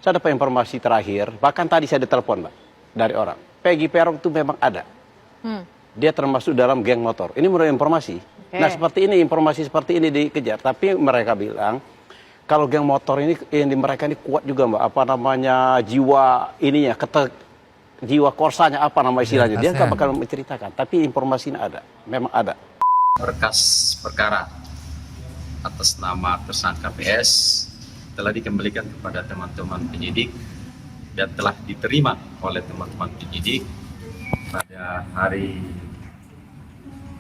Saya dapat informasi terakhir, bahkan tadi saya ditelepon Mbak, dari orang. Peggy Peron itu memang ada. Dia termasuk dalam geng motor. Ini menurut informasi. Nah seperti ini, informasi seperti ini dikejar. Tapi mereka bilang, kalau geng motor ini mereka ini kuat juga Mbak. Apa namanya, jiwa ininya, jiwa korsanya apa nama istilahnya. Dia nggak bakal menceritakan. Tapi informasinya ada, memang ada. Berkas perkara atas nama tersangka PS telah dikembalikan kepada teman-teman penyidik dan telah diterima oleh teman-teman penyidik pada hari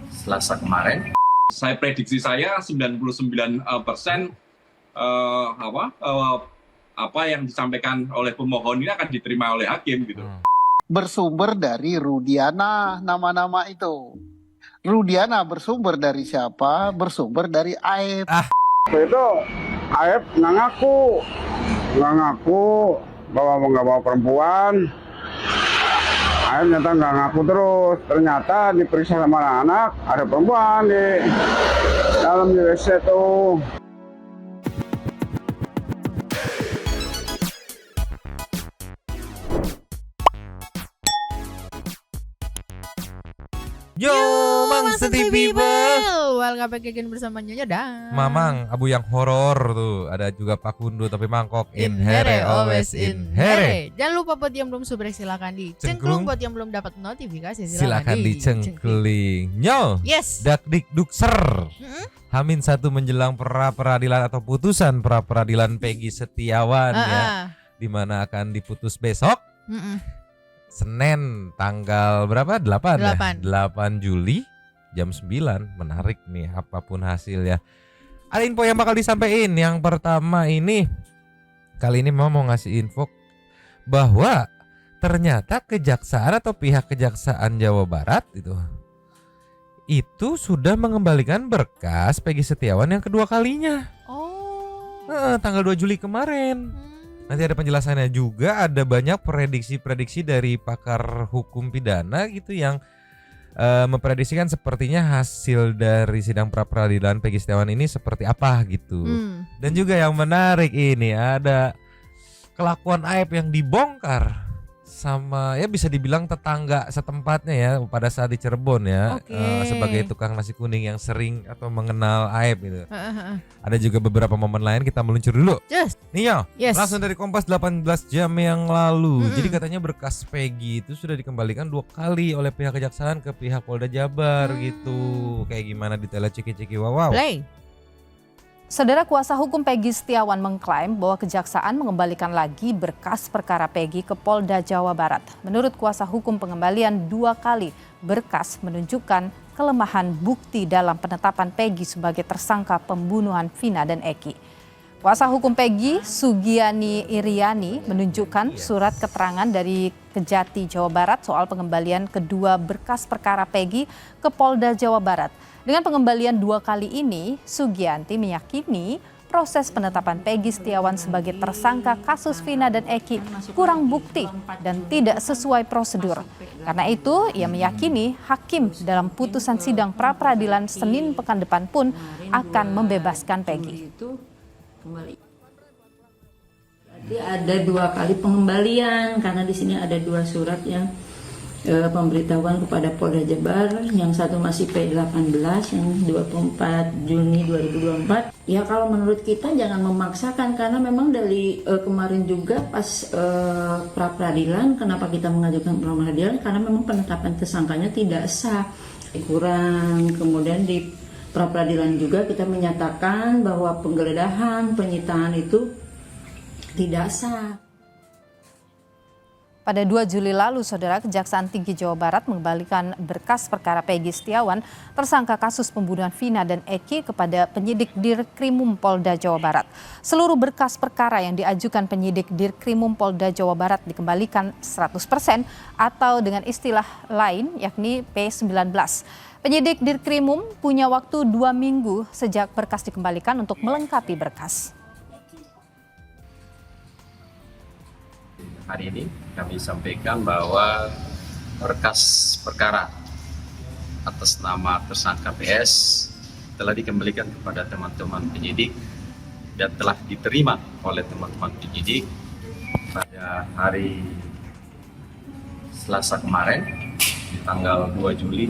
Selasa kemarin. Saya prediksi saya 99% apa yang disampaikan oleh pemohon ini akan diterima oleh hakim gitu. Bersumber dari Rudiana nama-nama itu. Rudiana bersumber dari siapa? Bersumber dari Aep. Itu Aep nggak ngaku bahwa nggak bawa perempuan. Aep ternyata nggak ngaku terus. Ternyata diperiksa sama anak-anak ada perempuan di dalam WC tuh. Yo, Mang Seti People. Welcome back again bersama Nyonya dan Mamang, abu yang horor tuh. Ada juga Pak Kundu tapi mangkok. In here, always in here. Jangan lupa buat yang belum subrek silakan dicengklung. Buat yang belum dapat notifikasi silakan dicengkling. Nyo. Yes. Dak dik dukser. Hamin satu menjelang pra peradilan atau putusan pra peradilan Peggy Setiawan ya. Di mana akan diputus besok. Senin tanggal berapa? 8 ya? 8 Juli jam 9. Menarik nih apapun hasilnya. Ada info yang bakal disampaikan. Yang pertama ini, kali ini mau ngasih info bahwa ternyata kejaksaan atau pihak Kejaksaan Jawa Barat itu sudah mengembalikan berkas Peggy Setiawan yang kedua kalinya. Tanggal 2 Juli kemarin. Nanti ada penjelasannya juga, ada banyak prediksi-prediksi dari pakar hukum pidana gitu yang memprediksikan sepertinya hasil dari sidang pra-peradilan Peggy Setiawan ini seperti apa gitu. Dan juga yang menarik ini ada kelakuan aib yang dibongkar sama ya bisa dibilang tetangga setempatnya ya pada saat di Cirebon ya. Sebagai tukang nasi kuning yang sering atau mengenal aib gitu. Ada juga beberapa momen lain, kita meluncur dulu. Nio, langsung dari Kompas 18 jam yang lalu. Jadi katanya berkas Peggy itu sudah dikembalikan 2 kali oleh pihak kejaksaan ke pihak Polda Jabar gitu. Kayak gimana detailnya ciki-ciki wow. Play. Saudara kuasa hukum Peggy Setiawan mengklaim bahwa kejaksaan mengembalikan lagi berkas perkara Peggy ke Polda Jawa Barat. Menurut kuasa hukum, pengembalian 2 kali berkas menunjukkan kelemahan bukti dalam penetapan Peggy sebagai tersangka pembunuhan Vina dan Eki. Kuasa hukum Peggy, Sugiani Iriani, menunjukkan surat keterangan dari Kejati Jawa Barat soal pengembalian kedua berkas perkara Peggy ke Polda Jawa Barat. Dengan pengembalian 2 kali ini, Sugianti meyakini proses penetapan Peggy Setiawan sebagai tersangka kasus Vina dan Eki kurang bukti dan tidak sesuai prosedur. Karena itu, ia meyakini hakim dalam putusan sidang pra-peradilan Senin pekan depan pun akan membebaskan Peggy. Berarti ada 2 kali pengembalian karena di sini ada 2 surat yang pemberitahuan kepada Polda Jabar, yang satu masih P18 yang 24 Juni 2024. Ya kalau menurut kita jangan memaksakan karena memang dari kemarin juga pas pra peradilan, kenapa kita mengajukan pra peradilan karena memang penetapan tersangkanya tidak sah, kurang. Kemudian di pra peradilan juga kita menyatakan bahwa penggeledahan, penyitaan itu tidak sah. Pada 2 Juli lalu, Saudara, Kejaksaan Tinggi Jawa Barat mengembalikan berkas perkara Peggy Setiawan, tersangka kasus pembunuhan Vina dan Eki, kepada penyidik Dirkrimum Polda Jawa Barat. Seluruh berkas perkara yang diajukan penyidik Dirkrimum Polda Jawa Barat dikembalikan 100% atau dengan istilah lain yakni P19. Penyidik Dirkrimum punya waktu 2 minggu sejak berkas dikembalikan untuk melengkapi berkas. Hari ini kami sampaikan bahwa berkas perkara atas nama tersangka PS telah dikembalikan kepada teman-teman penyidik dan telah diterima oleh teman-teman penyidik pada hari Selasa kemarin di tanggal 2 Juli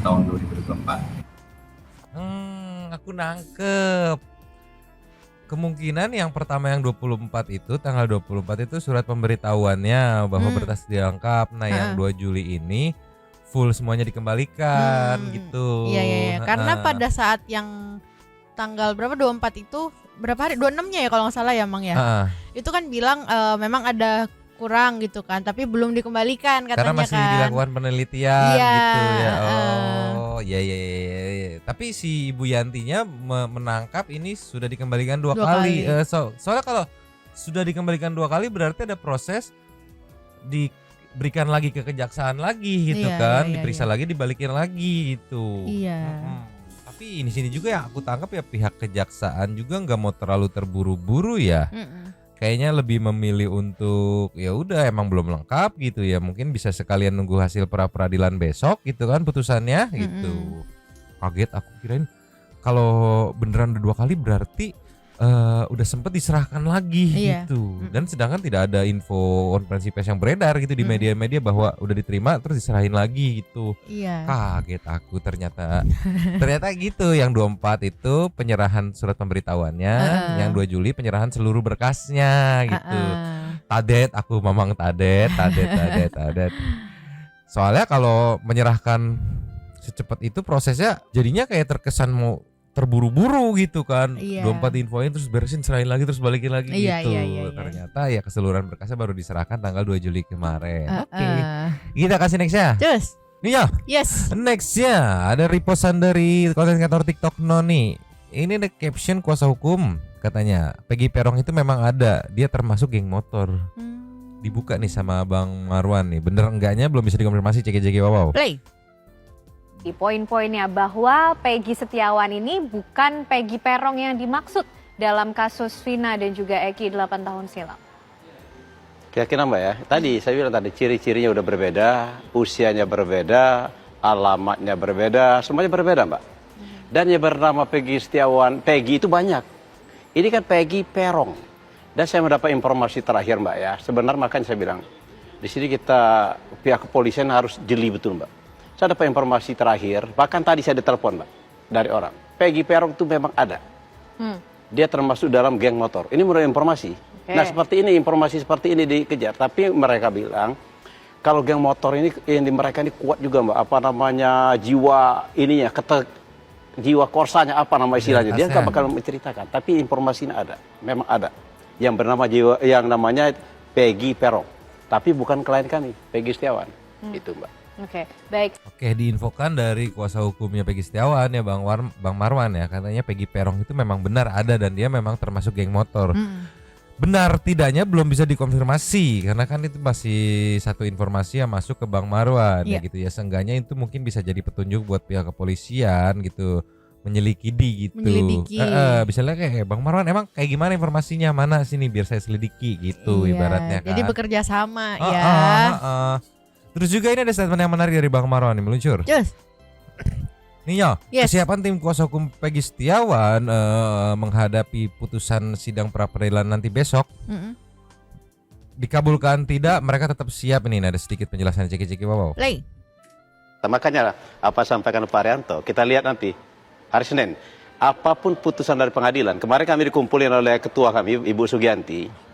tahun 2024. Aku nangkep. Kemungkinan yang pertama yang 24 itu, tanggal 24 itu surat pemberitahuannya bahwa berkas dilengkap. Nah, yang 2 Juli ini full semuanya dikembalikan gitu. Iya. Karena pada saat yang tanggal berapa 24 itu berapa hari 26-nya ya kalau nggak salah ya Mang ya. Itu kan bilang memang ada kurang gitu kan, tapi belum dikembalikan katanya. Karena masih kan dilakukan penelitian gitu ya. Oh, iya. Tapi si Ibu Yantinya menangkap ini sudah dikembalikan dua kali. Soalnya kalau sudah dikembalikan 2 kali berarti ada proses diberikan lagi ke kejaksaan lagi gitu kan, diperiksa lagi, dibalikin lagi gitu. Iya. Tapi ini sini juga yang aku tangkap ya pihak kejaksaan juga nggak mau terlalu terburu-buru ya. Kayaknya lebih memilih untuk ya udah emang belum lengkap gitu ya, mungkin bisa sekalian nunggu hasil pra peradilan besok gitu kan putusannya gitu. Kaget aku, kirain kalau beneran udah 2 kali berarti udah sempet diserahkan lagi gitu. Dan sedangkan tidak ada info konferensi pers yang beredar gitu di media-media bahwa udah diterima terus diserahin lagi gitu. Kaget aku ternyata gitu. Yang 24 itu penyerahan surat pemberitahuannya, yang 2 Juli penyerahan seluruh berkasnya gitu. Tadet aku mamang tadet. Soalnya kalau menyerahkan secepat itu prosesnya jadinya kayak terkesan mau terburu-buru gitu kan. 24 infoin terus beresin, serahin lagi, terus balikin lagi gitu. Ternyata ya keseluruhan berkasnya baru diserahkan tanggal 2 Juli kemarin. Oke. Kita kasih nextnya. Cus. Nih ya. Yes. Nextnya ada repostan dari konten kreator TikTok Noni. Ini ada caption kuasa hukum katanya Peggy Peron itu memang ada, dia termasuk geng motor. Dibuka nih sama Bang Marwan nih. Bener enggaknya belum bisa dikonfirmasi, cek wow. Play. Di poin-poinnya bahwa Peggy Setiawan ini bukan Peggy Peron yang dimaksud dalam kasus Vina dan juga Eki 8 tahun silam. Keyakinan Mbak ya, tadi saya bilang tadi ciri-cirinya udah berbeda, usianya berbeda, alamatnya berbeda, semuanya berbeda Mbak. Dan yang bernama Peggy Setiawan, Peggy itu banyak. Ini kan Peggy Peron. Dan saya mendapat informasi terakhir Mbak ya, sebenarnya makanya saya bilang, di sini kita pihak kepolisian harus jeli betul Mbak. Saya dapat informasi terakhir, bahkan tadi saya ditelepon Mbak, dari orang. Peggy Peron itu memang ada. Dia termasuk dalam geng motor. Ini menurut informasi. Nah seperti ini, informasi seperti ini dikejar. Tapi mereka bilang, kalau geng motor ini mereka ini kuat juga Mbak. Apa namanya, jiwa ininya, jiwa korsanya apa nama istilahnya. Dia nggak bakal menceritakan. Tapi informasinya ada, memang ada. Yang bernama jiwa, yang namanya Peggy Peron. Tapi bukan klien kami, Peggy Setiawan. Itu Mbak. Oke, baik. Oke, diinfokan dari kuasa hukumnya Peggy Setiawan ya Bang Marwan ya, katanya Peggy Peron itu memang benar ada dan dia memang termasuk geng motor. Benar tidaknya belum bisa dikonfirmasi karena kan itu masih satu informasi yang masuk ke Bang Marwan ya gitu ya. Seenggaknya itu mungkin bisa jadi petunjuk buat pihak kepolisian gitu, menyelidiki gitu. Bisa lihat kayak Bang Marwan emang kayak gimana informasinya, mana sini biar saya selidiki gitu ibaratnya kan. Jadi bekerja sama Terus juga ini ada statement yang menarik dari Bang Marwan nih meluncur. Nih ya, kesiapan tim kuasa hukum Peggy Setiawan menghadapi putusan sidang pra peradilan nanti besok. Dikabulkan tidak, mereka tetap siap. Ini ada sedikit penjelasan ceki wow. Play. Makanya apa sampaikan Pak Arianto, kita lihat nanti hari Senin. Apapun putusan dari pengadilan, kemarin kami dikumpulin oleh ketua kami Ibu Sugianti.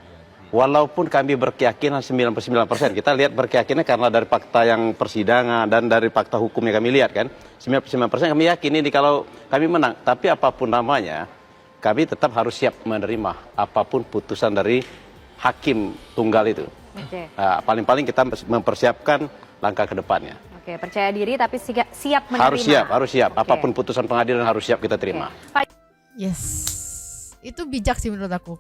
Walaupun kami berkeyakinan 99%, kita lihat berkeyakinan karena dari fakta yang persidangan dan dari fakta hukum yang kami lihat kan, 99% kami yakin ini kalau kami menang. Tapi apapun namanya, kami tetap harus siap menerima apapun putusan dari hakim tunggal itu. Nah, paling-paling kita mempersiapkan langkah ke depannya. Oke, percaya diri tapi siap menerima. Harus siap. Apapun putusan pengadilan harus siap kita terima. Yes, itu bijak sih menurut aku.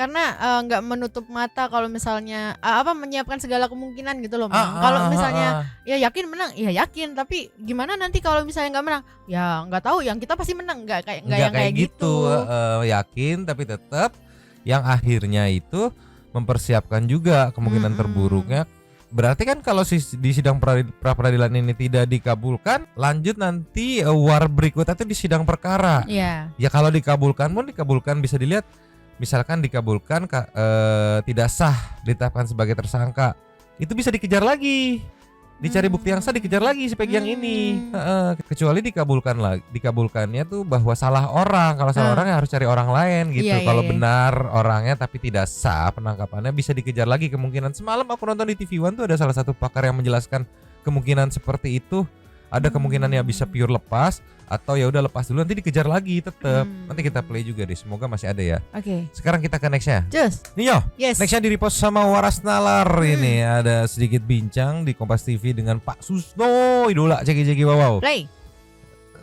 Karena nggak menutup mata kalau misalnya menyiapkan segala kemungkinan gitu loh. Kalau misalnya ya yakin menang, ya yakin. Tapi gimana nanti kalau misalnya nggak menang? Ya nggak tahu. Yang kita pasti menang, nggak kayak gitu. Yakin tapi tetap yang akhirnya itu mempersiapkan juga kemungkinan terburuknya. Berarti kan kalau di sidang pra peradilan ini tidak dikabulkan, lanjut nanti war berikutnya itu di sidang perkara. Ya kalau dikabulkan bisa dilihat misalkan dikabulkan tidak sah ditetapkan sebagai tersangka, itu bisa dikejar lagi. Dicari bukti yang sah, dikejar lagi si Peggy yang ini. Kecuali dikabulkannya tuh bahwa salah orang. Kalau salah orang ya harus cari orang lain gitu. Kalau benar orangnya tapi tidak sah penangkapannya, bisa dikejar lagi kemungkinan. Semalam aku nonton di TV One tuh ada salah satu pakar yang menjelaskan kemungkinan seperti itu. Ada kemungkinannya bisa pure lepas atau ya udah lepas dulu nanti dikejar lagi tetap. Nanti kita play juga deh. Semoga masih ada ya. Oke. Sekarang kita ke nextnya. Just. Nio. Yes. Nextnya di repost sama Waras Nalar ini ada sedikit bincang di Kompas TV dengan Pak Susno, idola Ceki wow. Play.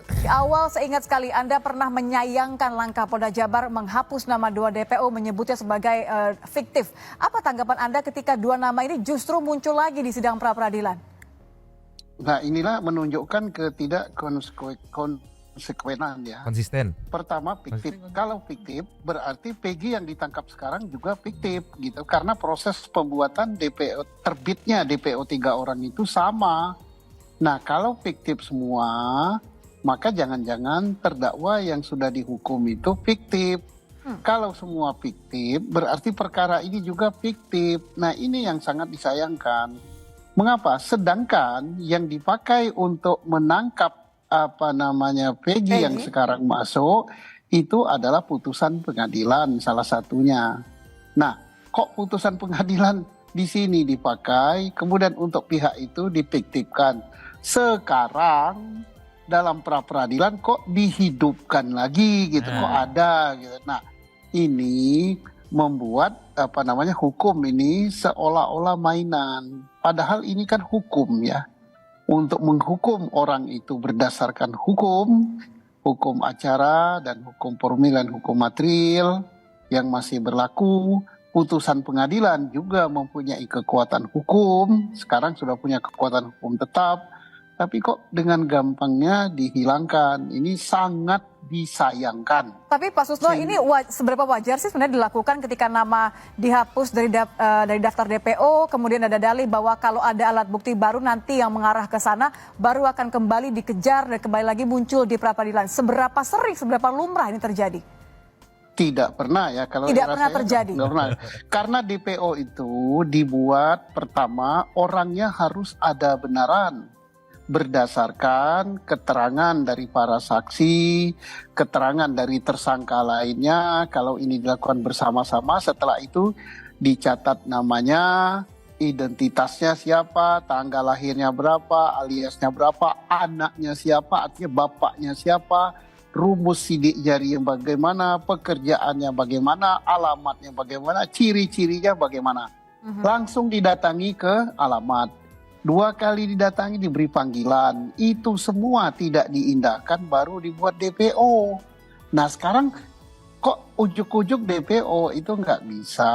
Di awal seingat sekali Anda pernah menyayangkan langkah Polda Jabar menghapus nama 2 DPO menyebutnya sebagai fiktif. Apa tanggapan Anda ketika 2 nama ini justru muncul lagi di sidang pra-peradilan? Nah, inilah menunjukkan konsekuenan ya. Konsisten. Pertama fiktif. Kalau fiktif berarti Peggy yang ditangkap sekarang juga fiktif gitu. Karena proses pembuatan DPO, terbitnya DPO 3 orang itu sama. Nah, kalau fiktif semua, maka jangan-jangan terdakwa yang sudah dihukum itu fiktif. Kalau semua fiktif, berarti perkara ini juga fiktif. Nah, ini yang sangat disayangkan. Mengapa? Sedangkan yang dipakai untuk menangkap Peggy yang sekarang masuk itu adalah putusan pengadilan salah satunya. Nah, kok putusan pengadilan di sini dipakai, kemudian untuk pihak itu difiktifkan. Sekarang dalam pra-peradilan kok dihidupkan lagi gitu, kok ada gitu. Nah, ini membuat hukum ini seolah-olah mainan. Padahal ini kan hukum ya. Untuk menghukum orang itu berdasarkan hukum acara dan hukum formil dan hukum material yang masih berlaku. Putusan pengadilan juga mempunyai kekuatan hukum. Sekarang sudah punya kekuatan hukum tetap. Tapi kok dengan gampangnya dihilangkan. Ini sangat disayangkan. Tapi Pak Susno, ini seberapa wajar sih sebenarnya dilakukan ketika nama dihapus dari daftar DPO, kemudian ada dalih bahwa kalau ada alat bukti baru nanti yang mengarah ke sana baru akan kembali dikejar dan kembali lagi muncul di pra-peradilan. Seberapa sering, seberapa lumrah ini terjadi? Tidak pernah ya. Kalau tidak pernah terjadi. Tidak pernah. Karena DPO itu dibuat pertama orangnya harus ada benaran. Berdasarkan keterangan dari para saksi, keterangan dari tersangka lainnya, kalau ini dilakukan bersama-sama, setelah itu dicatat namanya, identitasnya siapa, tanggal lahirnya berapa, aliasnya berapa, anaknya siapa, artinya bapaknya siapa, rumus sidik jari yang bagaimana, pekerjaannya bagaimana, alamatnya bagaimana, ciri-cirinya bagaimana. Langsung didatangi ke alamat. 2 kali didatangi diberi panggilan, itu semua tidak diindahkan baru dibuat DPO. Nah sekarang kok ujuk-ujuk DPO itu nggak bisa.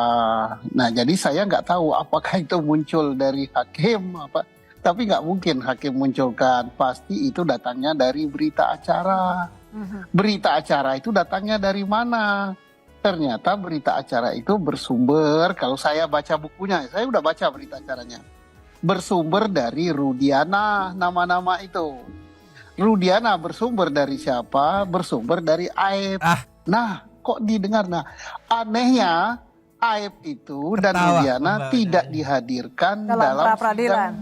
Nah jadi saya nggak tahu apakah itu muncul dari hakim apa, tapi nggak mungkin hakim munculkan, pasti itu datangnya dari berita acara. Berita acara itu datangnya dari mana? Ternyata berita acara itu bersumber, kalau saya baca bukunya, saya udah baca berita acaranya. Bersumber dari Rudiana, nama-nama itu. Rudiana bersumber dari siapa? Bersumber dari Aib. Nah, kok didengar? Nah, anehnya Aib itu dan Rudiana tidak dihadirkan dalam pra-peradilan.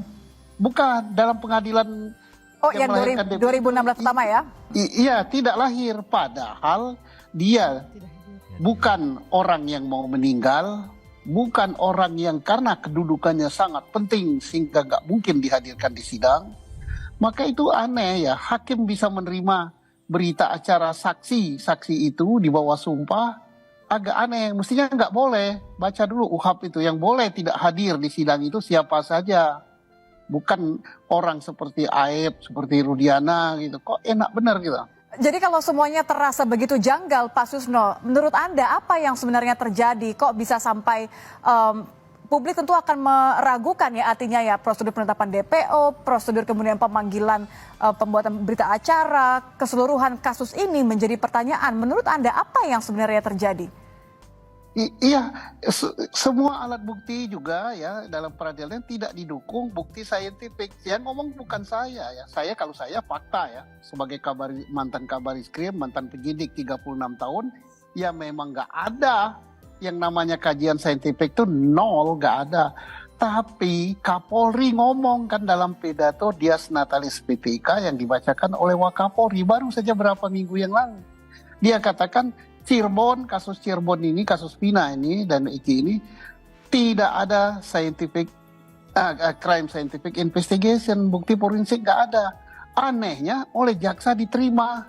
Bukan, dalam pengadilan. Yang 2016 pertama ya? Iya, tidak lahir. Padahal dia bukan orang yang mau meninggal, bukan orang yang karena kedudukannya sangat penting sehingga nggak mungkin dihadirkan di sidang. Maka itu aneh ya, hakim bisa menerima berita acara saksi itu di bawah sumpah, agak aneh. Mestinya nggak boleh. Baca dulu UHAP itu, yang boleh tidak hadir di sidang itu siapa saja. Bukan orang seperti Aib, seperti Rudiana gitu. Kok enak benar gitu. Jadi kalau semuanya terasa begitu janggal, Pak Susno, menurut Anda apa yang sebenarnya terjadi? Kok bisa sampai publik tentu akan meragukan ya, artinya ya prosedur penetapan DPO, prosedur kemudian pemanggilan, pembuatan berita acara, keseluruhan kasus ini menjadi pertanyaan. Menurut Anda apa yang sebenarnya terjadi? Iya, semua alat bukti juga ya dalam peradilan tidak didukung bukti saintifik. Yang ngomong bukan saya ya. Kalau saya fakta ya, sebagai mantan Kabaris Krim, mantan penyidik 36 tahun, ya memang nggak ada yang namanya kajian saintifik itu nol, nggak ada. Tapi Kapolri ngomong kan dalam pidato Dias Natalis PPK yang dibacakan oleh Wakapolri baru saja berapa minggu yang lalu. Dia katakan Cirebon, kasus Cirebon ini, kasus Vina ini dan Eki ini tidak ada crime scientific investigation, bukti forensik nggak ada. Anehnya oleh jaksa diterima.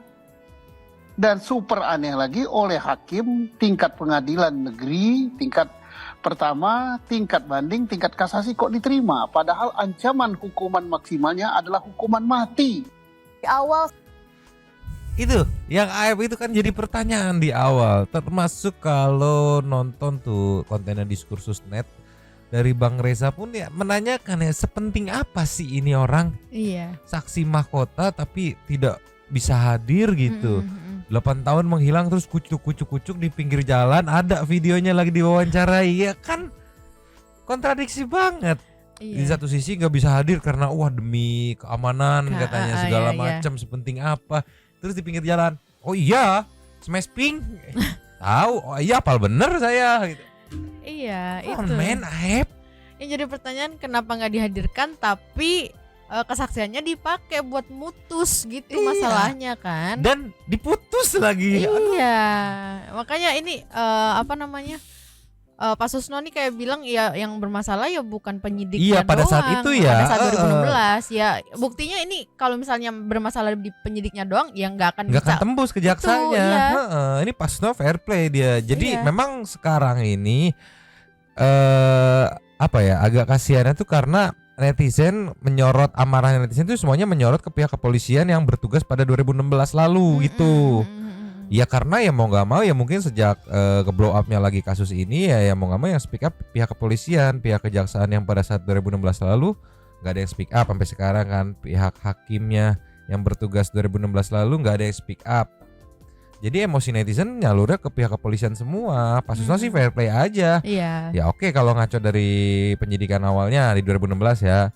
Dan super aneh lagi oleh hakim tingkat pengadilan negeri, tingkat pertama, tingkat banding, tingkat kasasi kok diterima. Padahal ancaman hukuman maksimalnya adalah hukuman mati. Di awal itu yang AF itu kan jadi pertanyaan di awal, termasuk kalau nonton tuh kontennya Diskursus.net dari Bang Reza pun ya menanyakan ya sepenting apa sih ini orang saksi mahkota tapi tidak bisa hadir gitu. 8 tahun menghilang terus kucuk di pinggir jalan, ada videonya lagi diwawancarai, ya kan kontradiksi banget. Di satu sisi nggak bisa hadir karena demi keamanan katanya segala macam, sepenting apa. Terus di pinggir jalan, oh iya smash pink, tahu, oh iya apal bener saya gitu. Iya itu. Men Aep. Yang jadi pertanyaan kenapa nggak dihadirkan tapi kesaksiannya dipakai buat mutus gitu masalahnya kan. Dan diputus lagi. Iya. Makanya ini Pak Susno nih kayak bilang ya yang bermasalah ya bukan penyidiknya pada doang. saat itu ya. Pada saat 2016 ya. Buktinya ini kalau misalnya bermasalah di penyidiknya doang ya nggak akan tembus ke jaksanya. Ini Pak Susno fair play dia. Jadi memang sekarang ini agak kasihannya tuh karena netizen menyorot, amarah netizen itu semuanya menyorot ke pihak kepolisian yang bertugas pada 2016 lalu gitu. Ya karena ya mau nggak mau ya mungkin sejak ke blow up-nya lagi kasus ini ya mau nggak mau yang speak up pihak kepolisian, pihak kejaksaan yang pada saat 2016 lalu nggak ada yang speak up sampai sekarang kan, pihak hakimnya yang bertugas 2016 lalu nggak ada yang speak up. Jadi emosi netizen nyalurnya ke pihak kepolisian semua. Pak Susno sih fair play aja. Iya. Ya oke kalau ngaco dari penyidikan awalnya di 2016 ya.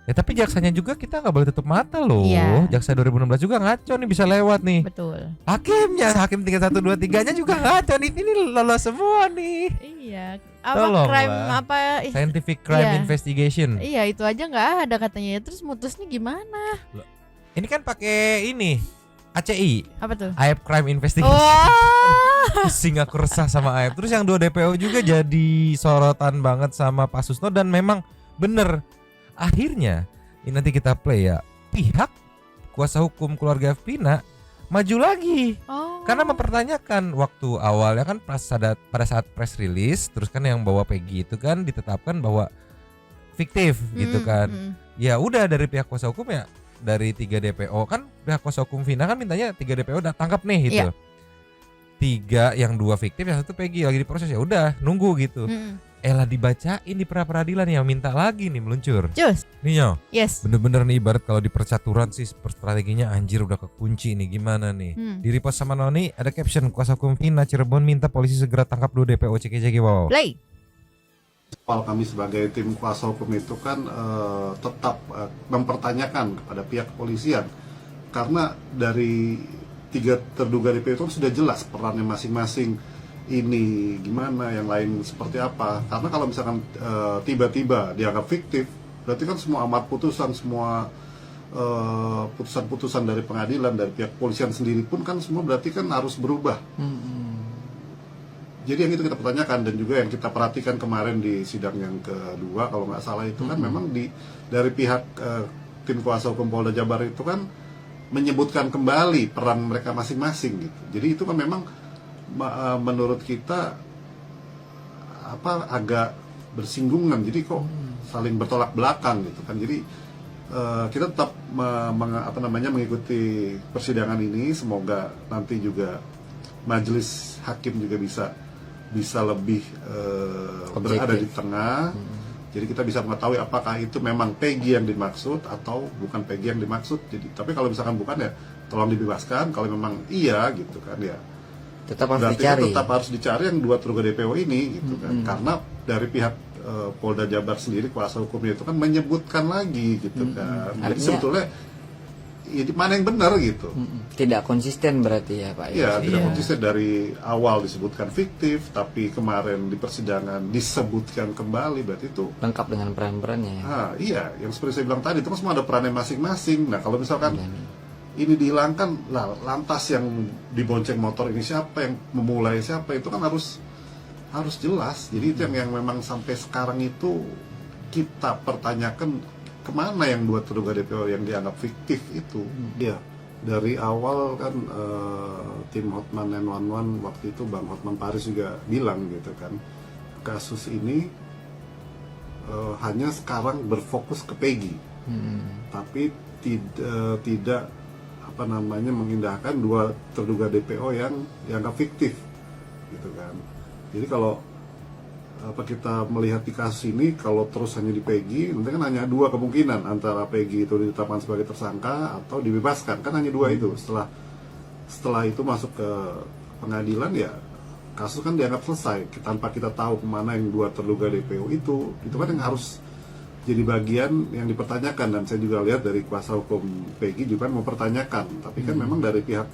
Ya tapi jaksanya juga kita nggak boleh tutup mata loh. Iya. Jaksa 2016 juga ngaco nih, bisa lewat nih. Betul. Hakimnya, hakim 3123-nya juga ngaco nih. Ini lolos semua nih. Iya. Tolong crime lah. apa? Scientific crime investigation. Iya itu aja nggak ada katanya. Terus mutusnya gimana? Loh, ini kan pakai ini. ACI. Apa tuh? AEP Crime Investigation. Pusing aku resah sama AEP. Terus yang 2 DPO juga jadi sorotan banget sama Pak Susno dan memang bener. Akhirnya ini nanti kita play ya. Pihak kuasa hukum keluarga Vina maju lagi. Karena mempertanyakan waktu awalnya kan pada saat press release terus kan yang bawa Peggy itu kan ditetapkan bahwa fiktif gitu kan. Ya udah dari pihak kuasa hukum ya dari 3 DPO kan pihak kuasa hukum Vina kan mintanya 3 DPO udah tangkap nih gitu. 3 yang 2 fiktif, yang 1 Peggy lagi diproses, ya udah nunggu gitu. Elah dibacain di pra-peradilan yang minta lagi nih meluncur. Cus. Nih Nyo. Yes. Bener-bener nih ibarat kalau di percaturan sih strateginya anjir udah kekunci nih gimana nih. Di repost sama Noni ada caption kuasa hukum Vina Cirebon minta polisi segera tangkap 2 DPO CKJG wow. Play. Kami sebagai tim kuasa hukum itu kan tetap mempertanyakan kepada pihak kepolisian karena dari 3 terduga DPO itu sudah jelas perannya masing-masing, ini gimana, yang lain seperti apa. Karena kalau misalkan tiba-tiba dianggap fiktif, berarti kan semua amar putusan, semua putusan-putusan dari pengadilan, dari pihak kepolisian sendiri pun kan semua berarti kan harus berubah. Jadi yang itu kita pertanyakan dan juga yang kita perhatikan kemarin di sidang yang kedua kalau nggak salah itu kan memang dari pihak tim kuasa hukum Polda Jabar itu kan menyebutkan kembali peran mereka masing-masing gitu. Jadi itu kan memang menurut kita agak bersinggungan. Jadi kok saling bertolak belakang gitu kan. Jadi kita tetap mengikuti persidangan ini. Semoga nanti juga majelis hakim juga bisa lebih berada di tengah. Jadi kita bisa mengetahui apakah itu memang Peggy yang dimaksud atau bukan Peggy yang dimaksud. Jadi tapi kalau misalkan bukan ya tolong dibebaskan. Kalau memang iya gitu kan ya tetap harus dicari yang 2 terduga DPO ini gitu kan. Karena dari pihak Polda Jabar sendiri kuasa hukumnya itu kan menyebutkan lagi gitu kan. Jadi sebetulnya mana yang benar gitu. Tidak konsisten berarti ya Pak? Iya, tidak konsisten. Dari awal disebutkan fiktif, tapi kemarin di persidangan disebutkan kembali, berarti itu lengkap dengan peran-perannya ya? Iya, yang seperti saya bilang tadi, itu kan semua ada perannya masing-masing. Nah kalau misalkan ini dihilangkan, lantas yang dibonceng motor ini siapa, yang memulai siapa, itu kan harus jelas. Jadi itu yang memang sampai sekarang itu kita pertanyakan, kemana yang 2 terduga DPO yang dianggap fiktif itu. Iya, dari awal kan tim Hotman 911 waktu itu Bang Hotman Paris juga bilang gitu kan, kasus ini hanya sekarang berfokus ke Peggy, tapi tidak mengindahkan 2 terduga DPO yang dianggap fiktif gitu kan. Jadi kalau kita melihat di kasus ini, kalau terus hanya di Peggy, nanti kan hanya 2 kemungkinan, antara Peggy itu ditetapkan sebagai tersangka atau dibebaskan, kan hanya 2 itu. Setelah itu masuk ke pengadilan, ya kasus kan dianggap selesai tanpa kita tahu kemana yang 2 terduga DPO itu kan yang harus jadi bagian yang dipertanyakan. Dan saya juga lihat dari kuasa hukum Peggy juga mempertanyakan, tapi kan memang dari pihak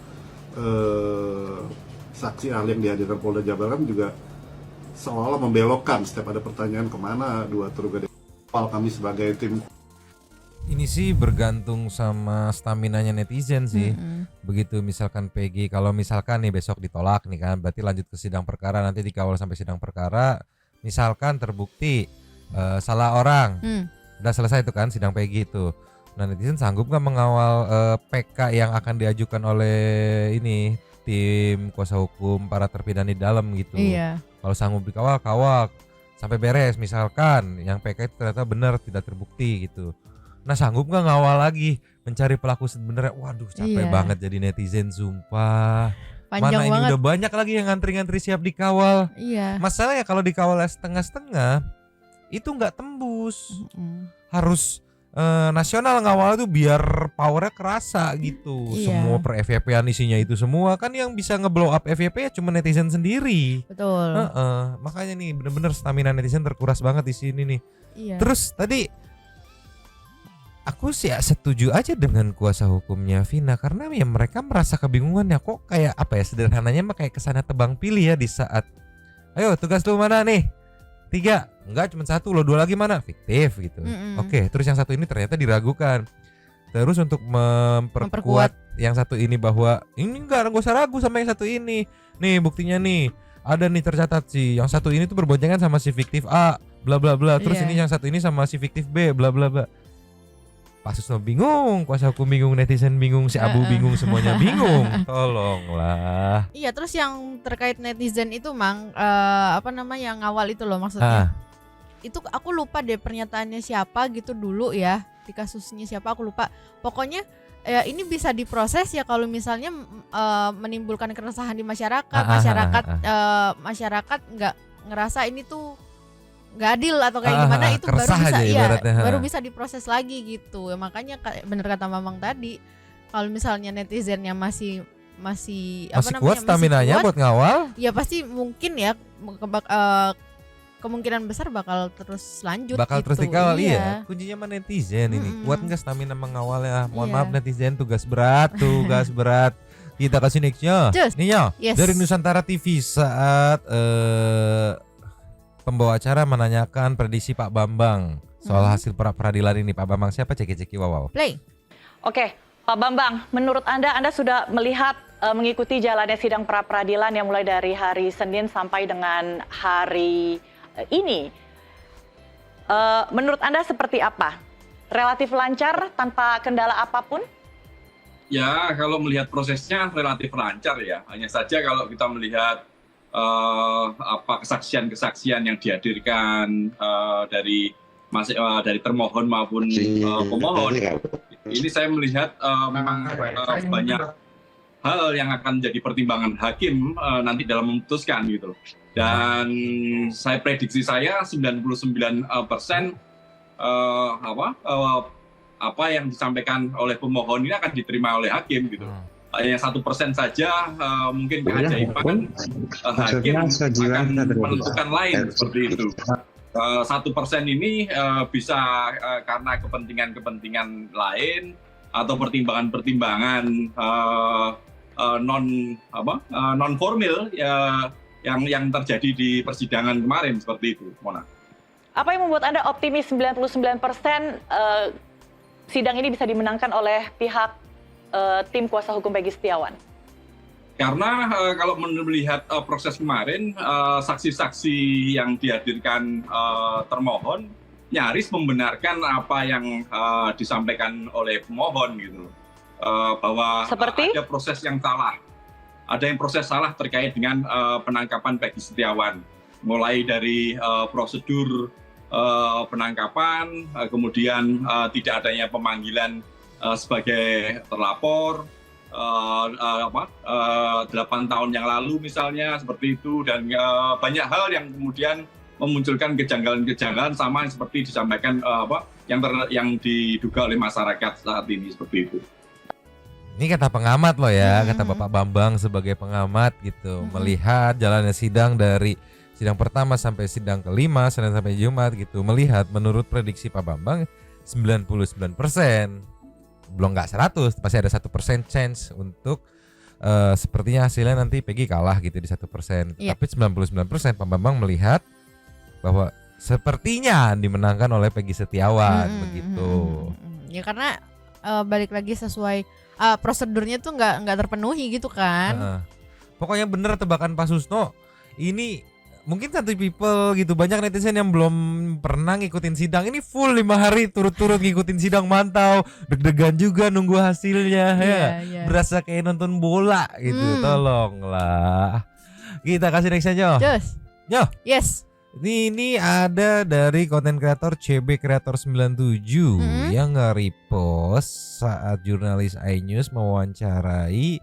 saksi ahli yang dihadirkan Polda Jabar kan juga seolah-olah membelokkan setiap ada pertanyaan kemana 2 terduga DPO. Kami sebagai tim ini sih bergantung sama staminanya netizen sih. Begitu misalkan Peggy, kalau misalkan nih besok ditolak nih kan, berarti lanjut ke sidang perkara, nanti dikawal sampai sidang perkara, misalkan terbukti salah orang, udah selesai itu kan sidang Peggy itu. Nah netizen sanggup nggak mengawal PK yang akan diajukan oleh ini tim kuasa hukum para terpidana di dalam gitu. Iya. Kalau sanggup dikawal, kawal sampai beres. Misalkan yang PK itu ternyata benar, tidak terbukti gitu. Nah sanggup nggak ngawal lagi, mencari pelaku sebenarnya? Waduh capek banget jadi netizen, sumpah. Panjang mana ini banget. udah banyak lagi yang ngantri-ngantri siap dikawal. Iya. Masalahnya kalau dikawal setengah-setengah itu nggak tembus. Harus nasional ngawal tuh biar powernya kerasa gitu. Semua per FYP-an isinya itu semua kan, yang bisa ngeblow up FYP ya cuma netizen sendiri. Betul. Makanya nih bener-bener stamina netizen terkuras banget di sini nih. Iya. Terus tadi aku sih setuju aja dengan kuasa hukumnya Vina, karena ya mereka merasa kebingungan ya, kok kayak apa ya, sederhananya mah kayak kesana tebang pilih ya di saat ayo tugas lu mana nih 3, enggak cuma 1, lo 2 lagi mana, fiktif gitu. Oke, terus yang 1 ini ternyata diragukan. Terus untuk memperkuat yang 1 ini bahwa ini enggak usah ragu sama yang 1 ini. Nih buktinya nih, ada nih tercatat sih yang 1 ini tuh berboncengan sama si fiktif A, bla bla bla. Terus ini yang 1 ini sama si fiktif B, bla bla bla. Pasusno bingung, kuasa hukum bingung, netizen bingung, si Abu bingung, semuanya bingung. Tolonglah. Iya, terus yang terkait netizen itu Mang, yang ngawal itu loh maksudnya. Itu aku lupa deh pernyataannya siapa gitu dulu ya, di kasusnya siapa aku lupa. Pokoknya ini bisa diproses ya kalau misalnya menimbulkan keresahan di masyarakat, masyarakat nggak ngerasa ini tuh nggak adil atau kayak gimana, itu baru bisa diproses lagi gitu. Makanya bener kata Mamang tadi, kalau misalnya netizennya masih kuat staminanya buat ngawal, ya pasti mungkin ya kemungkinan besar bakal terus lanjut, terus dikawal. Iya, kuncinya mah netizen ini kuat nggak stamina mengawalnya. Mohon maaf netizen, tugas berat. Kita kasih nextnya nih ya, dari Nusantara TV saat pembawa acara menanyakan prediksi Pak Bambang soal hasil peradilan ini. Pak Bambang siapa? Ceki wow. Play. Oke, Pak Bambang, menurut Anda sudah melihat mengikuti jalannya sidang pra-peradilan yang mulai dari hari Senin sampai dengan hari ini. Menurut Anda seperti apa? Relatif lancar tanpa kendala apapun? Ya, kalau melihat prosesnya relatif lancar ya. Hanya saja kalau kita melihat kesaksian-kesaksian yang dihadirkan dari termohon maupun pemohon, ini saya melihat memang banyak hal yang akan menjadi pertimbangan hakim nanti dalam memutuskan gitu loh. Dan saya prediksi 99% apa yang disampaikan oleh pemohon ini akan diterima oleh hakim gitu. Hanya 1% saja mungkin keajaiban hakim akan menentukan lain seperti itu. 1% ini bisa karena kepentingan lain, atau pertimbangan-pertimbangan non formal yang terjadi di persidangan kemarin seperti itu, Mona. Apa yang membuat Anda optimis 99% sidang ini bisa dimenangkan oleh pihak tim kuasa hukum Peggy Setiawan? Karena kalau melihat proses kemarin, saksi-saksi yang dihadirkan termohon nyaris membenarkan apa yang disampaikan oleh pemohon gitu, bahwa seperti? Ada proses yang salah, ada yang proses salah terkait dengan penangkapan Peggy Setiawan, mulai dari prosedur penangkapan, kemudian tidak adanya pemanggilan sebagai terlapor. 8 tahun yang lalu misalnya seperti itu, dan banyak hal yang kemudian memunculkan kejanggalan-kejanggalan sama seperti disampaikan yang diduga oleh masyarakat saat ini seperti itu. Ini kata pengamat loh ya, kata Bapak Bambang sebagai pengamat gitu, melihat jalannya sidang dari sidang pertama sampai sidang kelima, Senin sampai Jumat gitu, melihat menurut prediksi Pak Bambang 99%. Belum nggak 100, pasti ada 1% chance untuk sepertinya hasilnya nanti Peggy kalah gitu di 1%. Tapi 99% Pak Bambang melihat bahwa sepertinya dimenangkan oleh Peggy Setiawan begitu. Ya karena balik lagi sesuai prosedurnya tuh nggak terpenuhi gitu kan. Pokoknya bener tebakan Pak Susno. Ini mungkin satu people gitu, banyak netizen yang belum pernah ngikutin sidang ini full 5 hari turut-turut ngikutin sidang, mantau, deg-degan juga nunggu hasilnya berasa kayak nonton bola gitu. Tolonglah kita kasih next aja. Yes. Ini ada dari konten kreator CB Kreator 97 yang nge-repost saat jurnalis iNews mewawancarai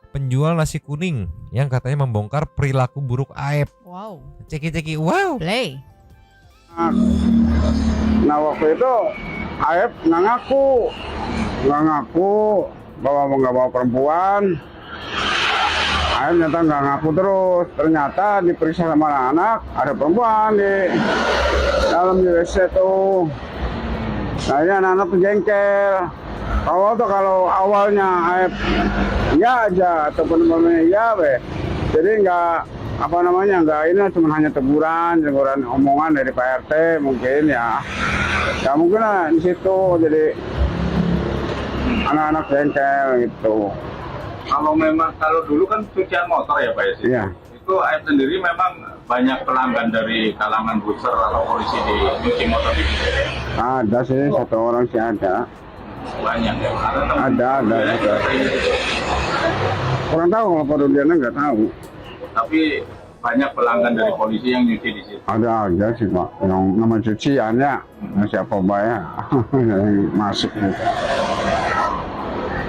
penjual nasi kuning yang katanya membongkar perilaku buruk Aep. Wow. Ceki wow. Play. Nah waktu itu Aep nggak ngaku bahwa nggak bawa perempuan. Aep ternyata nggak ngaku terus. Ternyata diperiksa sama anak-anak, ada perempuan di dalam WC tuh. Nah ini anak-anak tuh jengkel. Kalau awalnya Aep ya aja atau penemuannya ya jadi nggak ini cuma hanya teguran omongan dari Pak RT mungkin ya mungkin lah di situ jadi anak-anak jengkel gitu. Kalau dulu kan cucian motor ya Pak ya, iya. Itu Aep sendiri memang banyak pelanggan dari kalangan booster atau polisi di cuci motor ini. Ada sih, satu orang sih ada. Banyak ya? Ada. Kurang tahu kalau Paduliana nggak tahu. Tapi banyak pelanggan dari polisi yang nyuci di situ. Ada aja sih Pak, yang nama cuciannya siapa bayar yang masuk gitu.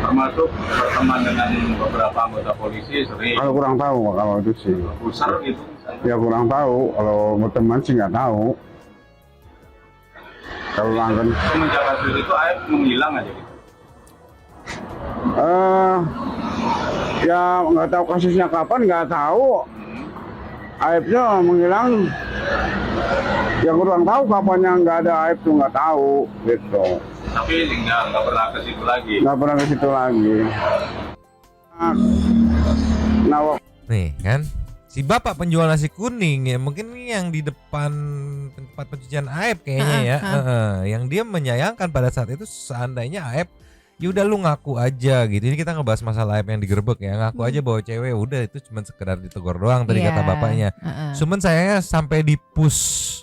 Termasuk berteman dengan beberapa anggota polisi sering. Kalau kurang tahu Pak, kalau itu sih. Besar gitu. Ya kurang tahu, kalau berteman sih nggak tahu. Kalau langgan. Semenjak kasus itu Aep menghilang aja gitu. Ya nggak tahu kasusnya kapan, nggak tahu. Aibnya menghilang. Ya kurang tahu kapannya nggak ada Aib tuh, nggak tahu gitu. Tapi nggak pernah ke situ lagi. Nggak pernah ke situ lagi. Nih kan, si bapak penjual nasi kuning ya, mungkin ini yang di depan tempat pencucian Aep kayaknya ya, yang dia menyayangkan pada saat itu seandainya Aep ya udah lu ngaku aja gitu. Ini kita ngebahas masalah Aep yang digerebek ya, ngaku aja bawa cewek, udah itu cuma sekedar ditegur doang tadi kata bapaknya. Cuman sayangnya sampai di push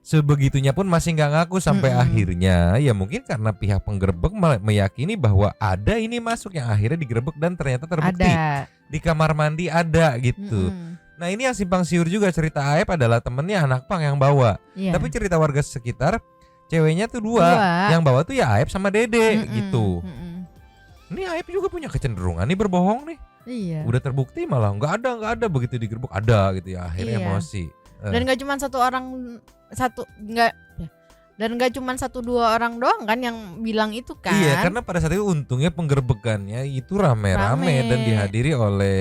sebegitunya pun masih nggak ngaku sampai akhirnya ya mungkin karena pihak penggerebek meyakini bahwa ada ini masuk yang akhirnya digerebek dan ternyata terbukti di kamar mandi ada gitu. Nah ini yang simpang siur juga, cerita Aep adalah temennya anak pang yang bawa, tapi cerita warga sekitar ceweknya tuh dua. Yang bawa tuh ya Aep sama Dede gitu. Ini Aep juga punya kecenderungan nih berbohong nih. Iya. Udah terbukti malah nggak ada begitu digerebek ada gitu ya, akhirnya emosi. Dan nggak cuma satu dua orang doang kan yang bilang itu kan. Iya, karena pada saat itu untungnya penggerbekannya itu rame-rame dan dihadiri oleh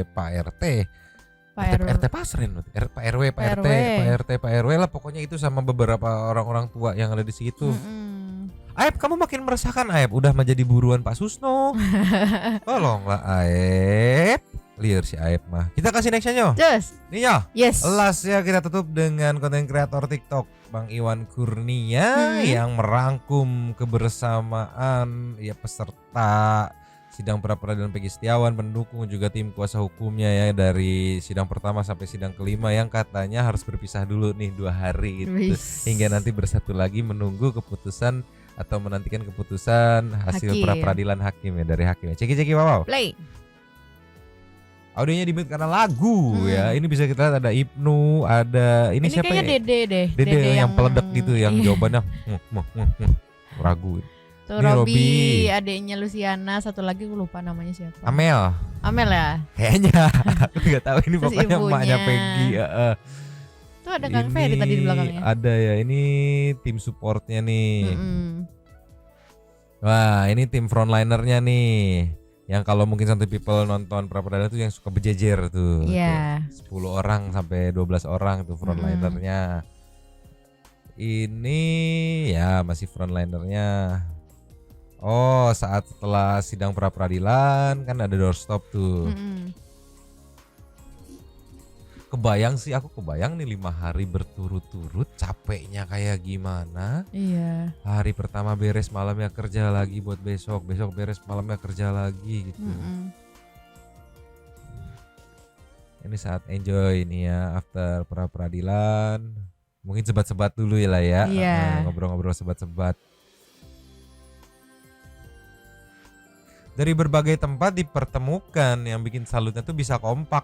Pak RT. Pak RT Pasren, Pak RW, Pak RT, Pak RT, Pak RW lah pokoknya itu sama beberapa orang-orang tua yang ada di situ. Aep, kamu makin meresahkan Aep. Udah menjadi buruan Pak Susno. Tolonglah Aep. Liar si Aep mah. Kita kasih nextnya Nyo. Yes. Nih Nyo. Yes. Last ya kita tutup dengan konten kreator TikTok Bang Iwan Kurnia yang merangkum kebersamaan ya peserta sidang pra peradilan Peggy Setiawan, pendukung juga tim kuasa hukumnya ya dari sidang pertama sampai sidang kelima yang katanya harus berpisah dulu nih 2 hari gitu. Hingga nanti bersatu lagi menunggu keputusan atau menantikan keputusan hasil pra peradilan hakim ya dari hakim. Ceki wow. Play. Audionya di-mute karena lagu ya. Ini bisa kita lihat ada Ibnu, ada ini siapa ya? Dede deh. Dede yang peledek gitu yang jawabannya ragu. Tuh Robi, adiknya Luciana, satu lagi gue lupa namanya siapa. Amel ya? Kayaknya. Aku enggak tahu ini pokoknya emaknya Peggy. Tuh ada Kang Ferry tadi di belakangnya. Ada ya, ini tim supportnya nih. Wah, ini tim frontlinernya nih. Yang kalau mungkin Santuy People nonton pra peradilan tuh yang suka berjejer tuh. Iya. 10 orang sampai 12 orang tuh frontlinernya. Ini ya masih frontlinernya. Oh, saat setelah sidang pra peradilan kan ada doorstop tuh. Aku kebayang nih 5 hari berturut-turut capeknya kayak gimana. Iya. Hari pertama beres malamnya kerja lagi buat besok beres malamnya kerja lagi gitu. Ini saat enjoy nih ya after pra peradilan. Mungkin sebat-sebat dulu ya lah ya. Ngobrol-ngobrol sebat-sebat. Dari berbagai tempat dipertemukan, yang bikin salutnya tuh bisa kompak.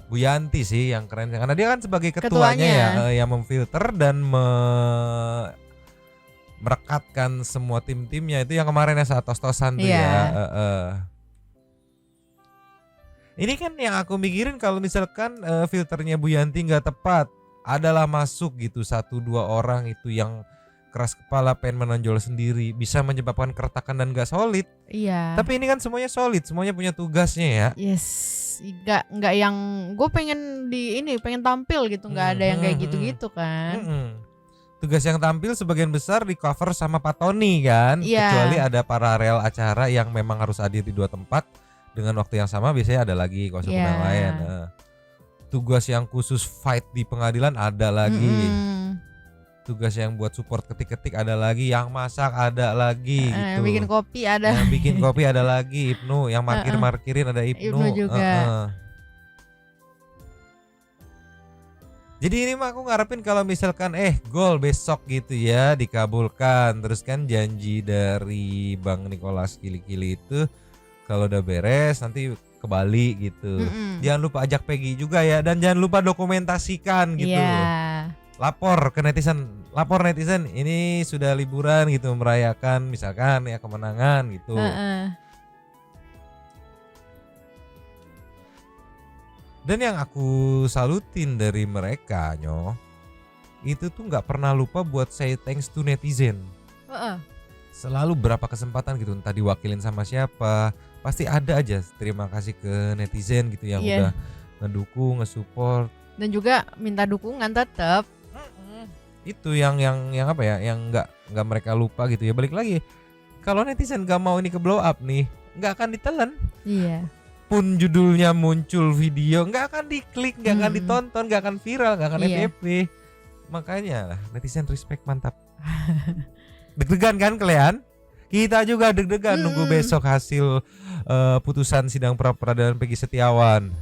Bu Yanti sih yang keren karena dia kan sebagai ketuanya ya yang memfilter dan merekatkan semua tim-timnya itu yang kemarin ya saat tos-tosan tuh ya. Ini kan yang aku mikirin kalau misalkan filternya Bu Yanti nggak tepat, adalah masuk gitu 1-2 orang itu yang keras kepala pengen menonjol sendiri bisa menyebabkan keretakan dan gak solid. Iya. Tapi ini kan semuanya solid, semuanya punya tugasnya ya. Yes, nggak yang gue pengen pengen tampil gitu, nggak ada yang kayak gitu-gitu kan. Tugas yang tampil sebagian besar di cover sama Pak Tony kan. Kecuali ada paralel acara yang memang harus hadir di 2 tempat dengan waktu yang sama, biasanya ada lagi kuasa hukum yang lain. Tugas yang khusus fight di pengadilan ada lagi. Tugas yang buat support ketik-ketik ada lagi, yang masak ada lagi gitu. Bikin kopi ada. Yang bikin kopi ada lagi Ibnu, yang markirin ada Ibnu juga. Jadi ini mah aku ngarepin kalau misalkan gol besok gitu ya dikabulkan. Terus kan janji dari Bang Nicholas Kili-Kili itu kalau udah beres nanti ke Bali gitu. Jangan lupa ajak Peggy juga ya, dan jangan lupa dokumentasikan gitu. Lapor netizen ini sudah liburan gitu, merayakan misalkan ya kemenangan gitu. Dan yang aku salutin dari mereka itu tuh nggak pernah lupa buat say thanks to netizen. Selalu berapa kesempatan gitu, entah diwakilin sama siapa, pasti ada aja terima kasih ke netizen gitu yang udah ngedukung, nge-support. Dan juga minta dukungan tetap. Itu yang apa ya, yang nggak mereka lupa gitu ya. Balik lagi, kalau netizen nggak mau ini ke blow up nih, nggak akan ditelan. Iya. Pun judulnya muncul video, nggak akan diklik, nggak akan ditonton, nggak akan viral, nggak akan FYP. Makanya lah netizen respect, mantap. Deg-degan kan kalian? Kita juga deg-degan nunggu besok hasil putusan sidang pra peradilan Peggy Setiawan.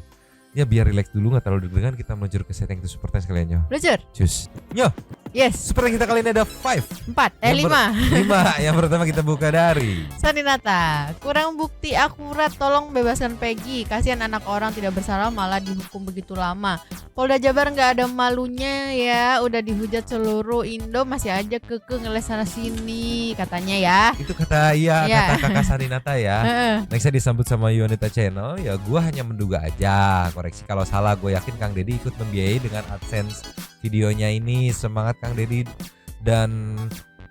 Ya biar relax dulu, nggak terlalu deg-degan, kita meluncur ke setting to super test kalian Belajar. Cus. Yes. Seperti kita kali ini ada 5. 5. Yang pertama kita buka dari Saninata. Kurang bukti akurat, tolong bebaskan Peggy. Kasihan anak orang tidak bersalah malah dihukum begitu lama. Polda Jabar nggak ada malunya ya, udah dihujat seluruh Indo masih aja keke ngeles sana sini katanya ya. Itu kata kata kakak Saninata ya. Nextnya disambut sama Yunita Channel. Ya gua hanya menduga aja, koreksi kalau salah. Gue yakin Kang Deddy ikut membiayai dengan AdSense videonya ini. Semangat Kang Deddy dan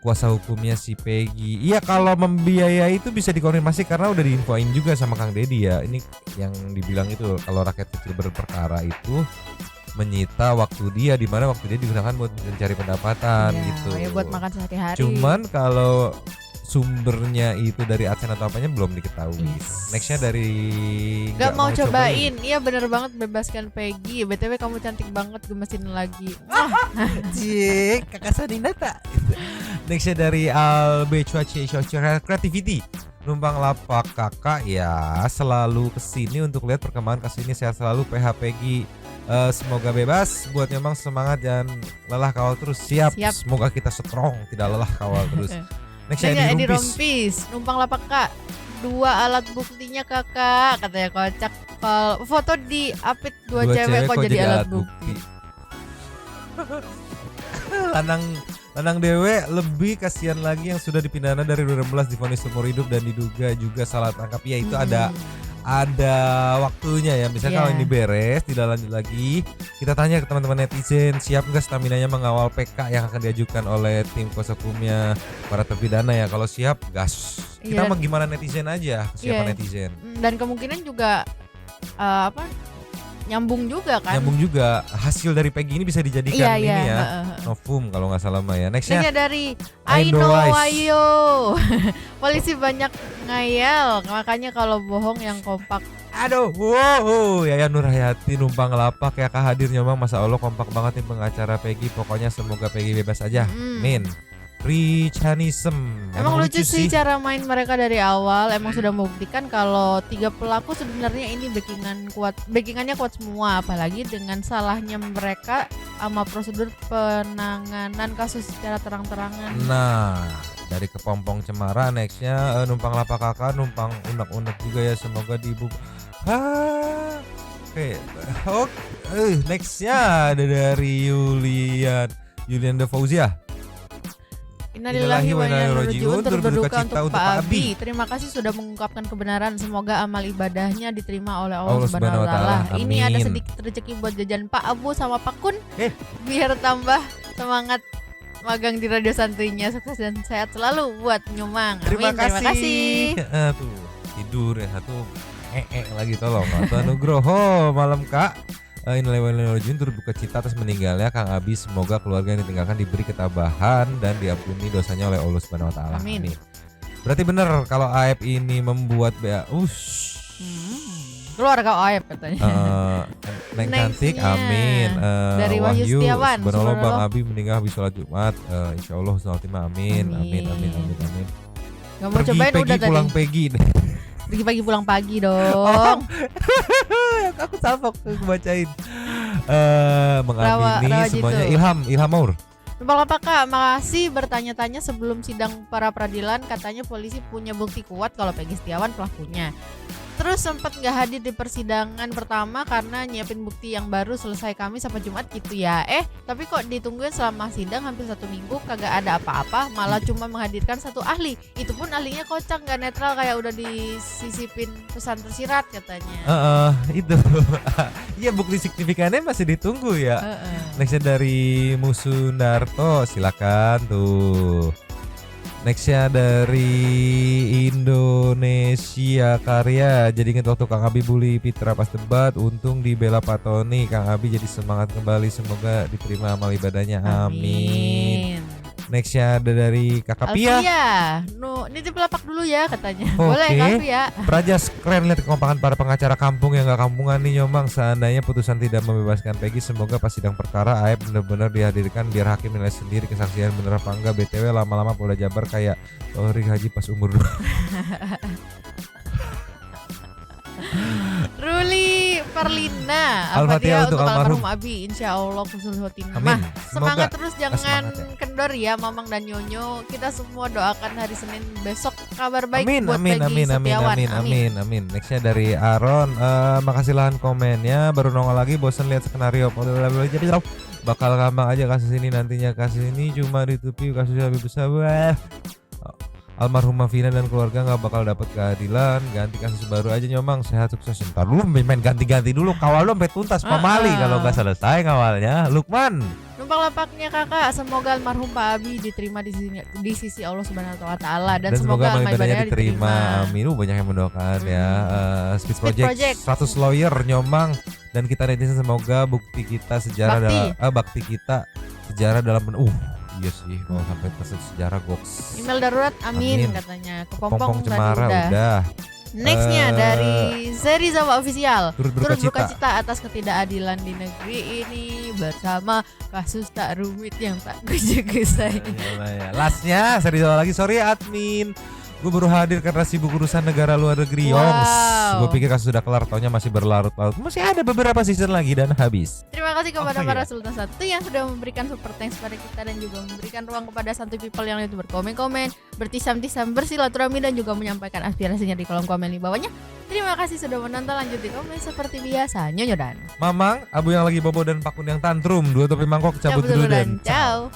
kuasa hukumnya si Peggy. Iya, kalau membiayai itu bisa dikonfirmasi karena udah diinfoin juga sama Kang Deddy ya. Ini yang dibilang itu kalau rakyat kecil berperkara itu menyita waktu dia, di mana waktu dia digunakan buat mencari pendapatan gitu. Ya buat makan sehari-hari. Cuman kalau sumbernya itu dari AdSense atau apanya belum diketahui. Nextnya dari Gak mau cobain. Iya bener banget, bebaskan Peggy. BTW kamu cantik banget, gemesin lagi. Cik, kakak Sanina tak. Nextnya dari Albe Cuaci Creativity. Numpang lapak kakak ya selalu kesini untuk lihat perkembangan kasus ini. Sehat selalu PH Peggy. Semoga bebas, buat Nyomang semangat dan lelah kawal terus. Siap. Semoga kita strong, tidak lelah kawal terus. Nextnya Edi Rompis, numpang lapak kak. 2 alat buktinya kakak, katanya kocak. Kalau foto di apit 2 cewek kok jadi alat bukti. Lanang dewe lebih kasihan lagi yang sudah dipidana dari 2016 divonis seumur hidup dan diduga juga salah tangkap. Ya itu ada waktunya ya. Misalnya kalau ini beres tidak lanjut lagi, kita tanya ke teman-teman netizen, siap nggak staminanya mengawal PK yang akan diajukan oleh tim kuasa hukumnya para terpidana ya. Kalau siap gas. Kita mah gimana netizen aja, siapa netizen. Dan kemungkinan juga nyambung juga kan. Nyambung juga. Hasil dari Peggy ini bisa dijadikan ini ya. Novum kalau nggak salah mah ya. Nextnya dari I know Wayo. Polisi banyak ngayal, makanya kalau bohong yang kompak. Aduh, Yaya Nurhayati numpang lapak ya Kak hadir Nyomang, masa Allah kompak banget nih pengacara Peggy. Pokoknya semoga Peggy bebas aja. Amin. Richanism. Emang lucu sih cara main mereka dari awal. Emang sudah membuktikan kalau 3 pelaku sebenarnya ini backingannya kuat semua. Apalagi dengan salahnya mereka sama prosedur penanganan kasus secara terang-terangan. Nah, dari Kepompong Cemara, nextnya numpang lapak kakak, numpang unek-unek juga ya, semoga dibuka. Nextnya ada dari Yulian De Fauzia. Innalillahi wa inna ilaihi raji'un. Turut berduka untuk Pak Abi. Terima kasih sudah mengungkapkan kebenaran. Semoga amal ibadahnya diterima oleh Allah Subhanahu wa taala. Ini ada sedikit rezeki buat jajan Pak Abu sama Pak Kun. Biar tambah semangat magang di radio santuinya. Sukses dan sehat selalu buat Nyomang. Amin. Terima kasih. Tuh, tidur ya satu lagi tolong. Atau Nugroho malam Kak. Innalillahi wa inna ilaihi raji'un, turut berduka cita atas meninggalnya Kang Abi. Semoga keluarga yang ditinggalkan diberi ketabahan dan diampuni dosanya oleh Allah Subhanahu wa taala. Amin. Berarti benar kalau Aep ini membuat keluarga Aep katanya. Neng cantik, amin. Dari Wahyu Setiawan. Subhanallah Bang Abi meninggal habis sholat Jumat. Insyaallah husnul khotimah. Amin. Gak mau cobain udah tadi. Pulang Peggy. Pagi-pagi pulang pagi dong. Aku salpok bacain. Mengamini semuanya. Ilham Maur. Numpang apa Kak? Makasih bertanya-tanya sebelum sidang para peradilan. Katanya polisi punya bukti kuat kalau Peggy Setiawan pelakunya. Terus sempat gak hadir di persidangan pertama karena nyiapin bukti yang baru selesai Kamis sampai Jumat gitu ya. Tapi kok ditungguin selama sidang hampir 1 minggu kagak ada apa-apa, malah cuma menghadirkan 1 ahli. Itu pun ahlinya kocak, gak netral, kayak udah disisipin pesan tersirat katanya. Itu. Iya, bukti signifikannya masih ditunggu ya. Nextnya dari Musundarto, silakan tuh. Nextnya dari Indonesia Karya. Jadi inget waktu Kang Abi bully Pitra pas debat, untung dibela Pak Tony. Kang Abi jadi semangat kembali, semoga diterima amal ibadahnya. Amin. Nextnya ada dari Kakak Pia. Nitip lapak dulu ya katanya. Boleh Kak Pia. Prajas, keren lihat kekompakan para pengacara kampung yang gak kampungan nih Nyomang. Seandainya putusan tidak membebaskan Peggy, semoga pas sidang perkara Aep benar-benar dihadirkan biar hakim nilai sendiri kesaksian bener apa enggak. BTW lama-lama Polda Jabar kayak Tohri Haji pas umur 2. Ruli Perlina, Al-Fatihah untuk almarhum Abi. Insya Allah husnul khotimah. Semangat terus, jangan kendor ya Mamang dan Nyonyo. Kita semua doakan hari Senin besok kabar baik buat Peggy Setiawan. Amin. Nextnya dari Aaron, makasih lahan komennya. Baru nongol lagi, bosan lihat skenario. Jadi bakal gampang aja kasus ini nantinya. Kasus ini cuma ditutupi kasusnya lebih besar. Almarhumah Vina dan keluarga nggak bakal dapat keadilan. Ganti kasus baru aja Nyomang. Sehat sukses. Ntar dulu main ganti-ganti dulu. Kawal lu sampai tuntas pamali kalau nggak selesai ngawalnya. Lukman. Numpang lapaknya kakak, semoga almarhum Pak Abi diterima di sisi Allah Subhanahu wa Taala dan semoga amal ibadahnya diterima. Amin. Banyak yang mendoakan ya. Speed Project 100 lawyer Nyomang dan kita netizen semoga bukti kita sejarah bakti kita sejarah dalam iya sih mau sampai ke sejarah goks. Email darurat amin. Katanya. Kepompong Cemara udah. Nextnya dari Seri Zawa Official. Turut berduka cita atas ketidakadilan di negeri ini bersama kasus tak rumit yang tak gesa-gesa. Lastnya Seri Zawa lagi, sorry admin. Gue baru hadir karena sibuk urusan negara luar negeri. Gue pikir kasus sudah kelar, taunya masih berlarut-larut. Masih ada beberapa season lagi dan habis. Terima kasih kepada para Sultan Satu yang sudah memberikan super thanks pada kita dan juga memberikan ruang kepada Santuy People yang itu berkomen-komen, bertisam-tisam, bersilaturahmi dan juga menyampaikan aspirasinya di kolom komen di bawahnya. Terima kasih sudah menonton, lanjut di komen seperti biasa. Nyonyo dan Mamang, Abu yang lagi bobo dan Pakun yang tantrum. Dua topi mangkok cabut dulu dan ciao.